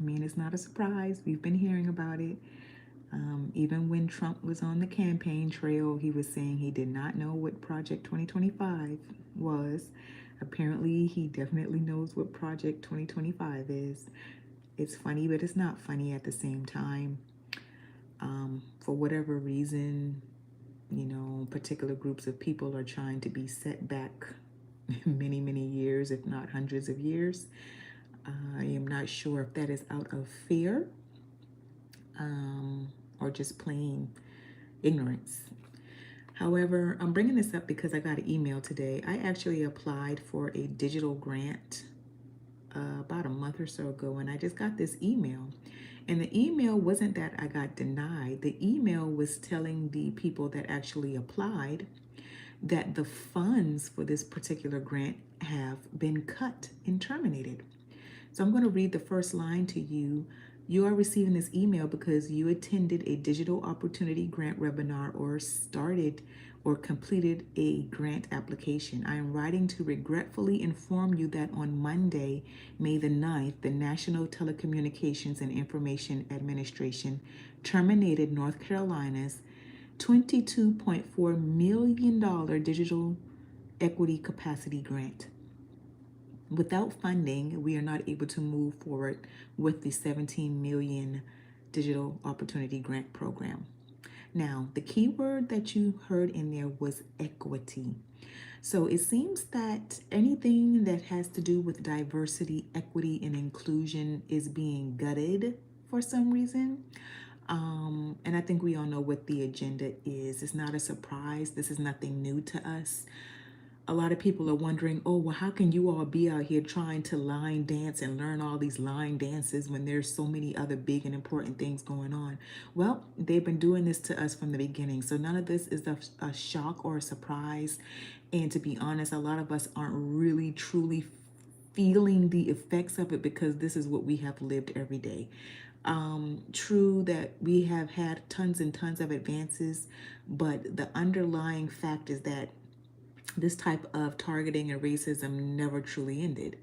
I mean, it's not a surprise. We've been hearing about it. Even when Trump was on the campaign trail, he was saying he did not know what Project 2025 was. Apparently, he definitely knows what Project 2025 is. It's funny, but it's not funny at the same time. For whatever reason, particular groups of people are trying to be set back many, many years, if not hundreds of years. I am not sure if that is out of fear or just plain ignorance. However, I'm bringing this up because I got an email today. I actually applied for a digital grant about a month or so ago, and I just got this email. And the email wasn't that I got denied, the email was telling the people that actually applied that the funds for this particular grant have been cut and terminated. So I'm going to read the first line to you. You are receiving this email because you attended a digital opportunity grant webinar or started or completed a grant application. I am writing to regretfully inform you that on Monday, May the 9th, the National Telecommunications and Information Administration terminated North Carolina's $22.4 million digital equity capacity grant. Without funding, we are not able to move forward with the 17 million digital opportunity grant program. Now, the key word that you heard in there was equity. So it seems that anything that has to do with diversity, equity, and inclusion is being gutted for some reason. And I think we all know what the agenda is. It's not a surprise. This is nothing new to us. A lot of people are wondering, oh, well, how can you all be out here trying to line dance and learn all these line dances when there's so many other big and important things going on? Well, they've been doing this to us from the beginning. So none of this is a shock or a surprise. And to be honest, a lot of us aren't really truly feeling the effects of it because this is what we have lived every day. True that we have had tons and tons of advances, but the underlying fact is that this type of targeting and racism never truly ended.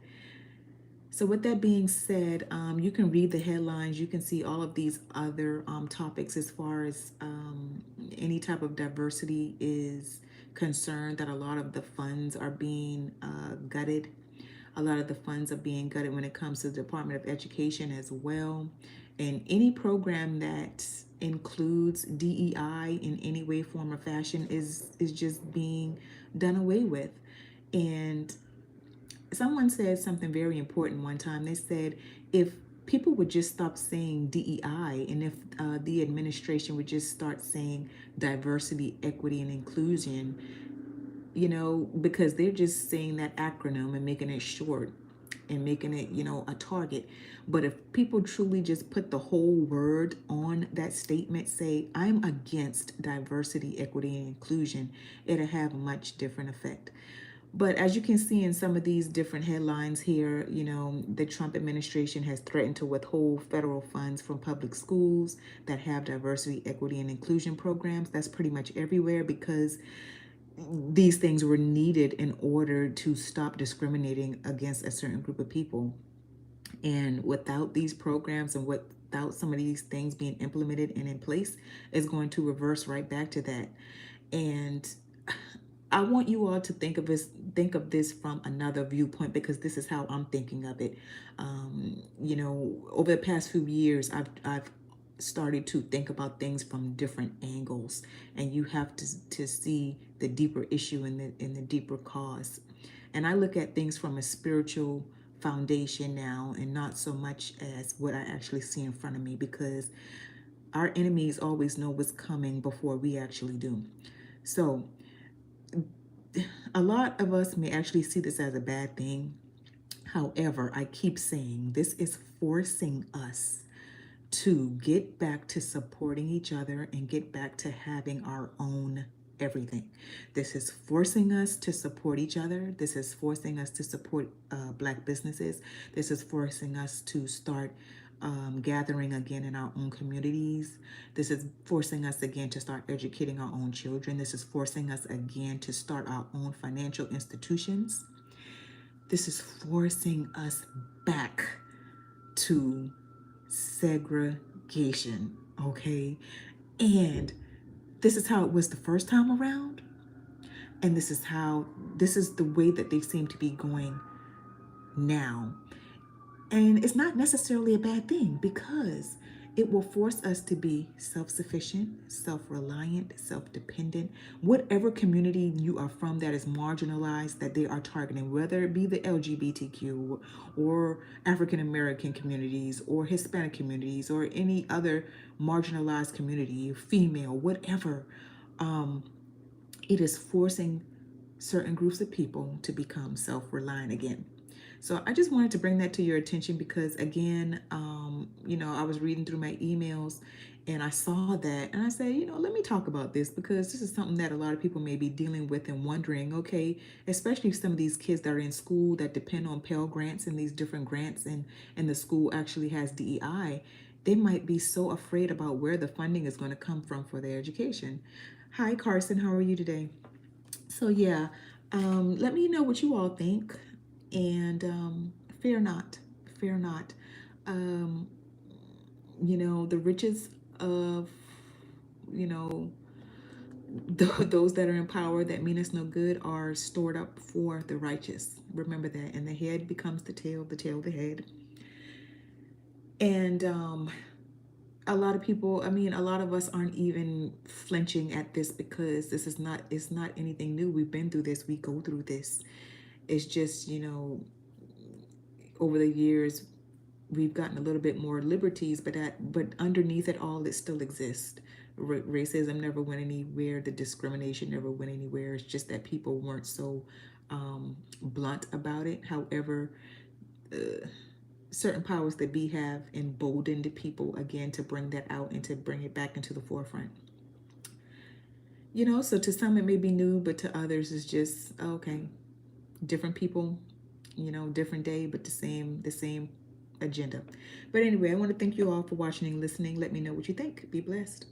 So with that being said, you can read the headlines. You can see all of these other topics as far as any type of diversity is concerned, that a lot of the funds are being gutted. A lot of the funds are being gutted when it comes to the Department of Education as well. And any program that includes DEI in any way, form, or fashion is just being done away with. And someone said something very important one time. They said, if people would just stop saying DEI and if the administration would just start saying diversity, equity, and inclusion, because they're just saying that acronym and making it short and making it, a target. But if people truly just put the whole word on that statement, say, I'm against diversity, equity, and inclusion, it'll have a much different effect. But as you can see in some of these different headlines here, the Trump administration has threatened to withhold federal funds from public schools that have diversity, equity, and inclusion programs. That's pretty much everywhere because these things were needed in order to stop discriminating against a certain group of people. And without these programs and without some of these things being implemented and in place, it's going to reverse right back to that. And I want you all to think of this from another viewpoint because this is how I'm thinking of it. Over the past few years, I've started to think about things from different angles, and you have to see the deeper issue in the deeper cause. And I look at things from a spiritual foundation now, and not so much as what I actually see in front of me, because our enemies always know what's coming before we actually do. So a lot of us may actually see this as a bad thing. However, I keep saying this is forcing us to get back to supporting each other and get back to having our own everything. This is forcing us to support each other. This is forcing us to support Black businesses. This is forcing us to start gathering again in our own communities. This is forcing us again to start educating our own children. This is forcing us again to start our own financial institutions. This is forcing us back to segregation, okay? And this is how it was the first time around, and this is the way that they seem to be going now. And it's not necessarily a bad thing because it will force us to be self sufficient, self reliant, self dependent. Whatever community you are from that is marginalized, that they are targeting, whether it be the LGBTQ or African American communities or Hispanic communities or any other marginalized community, female, whatever, it is forcing certain groups of people to become self reliant again. So I just wanted to bring that to your attention because, again, I was reading through my emails and I saw that and I said, let me talk about this because this is something that a lot of people may be dealing with and wondering, okay, especially some of these kids that are in school that depend on Pell Grants and these different grants and the school actually has DEI, they might be so afraid about where the funding is going to come from for their education. Hi, Carson, how are you today? So yeah, let me know what you all think, and fear not, fear not. Um, the riches of you know those that are in power that mean us no good are stored up for the righteous. Remember that, and the head becomes the tail the head, and a lot of people, a lot of us aren't even flinching at this because this is not, it's not anything new. We've been through this, we go through this. It's just, over the years we've gotten a little bit more liberties, but underneath it all, it still exists. Racism never went anywhere. The discrimination never went anywhere. It's just that people weren't so blunt about it. However, certain powers that be have emboldened people again to bring that out and to bring it back into the forefront. So to some it may be new, but to others it's just okay. Different people, different day, but the same agenda. But anyway, I want to thank you all for watching and listening. Let me know what you think. Be blessed.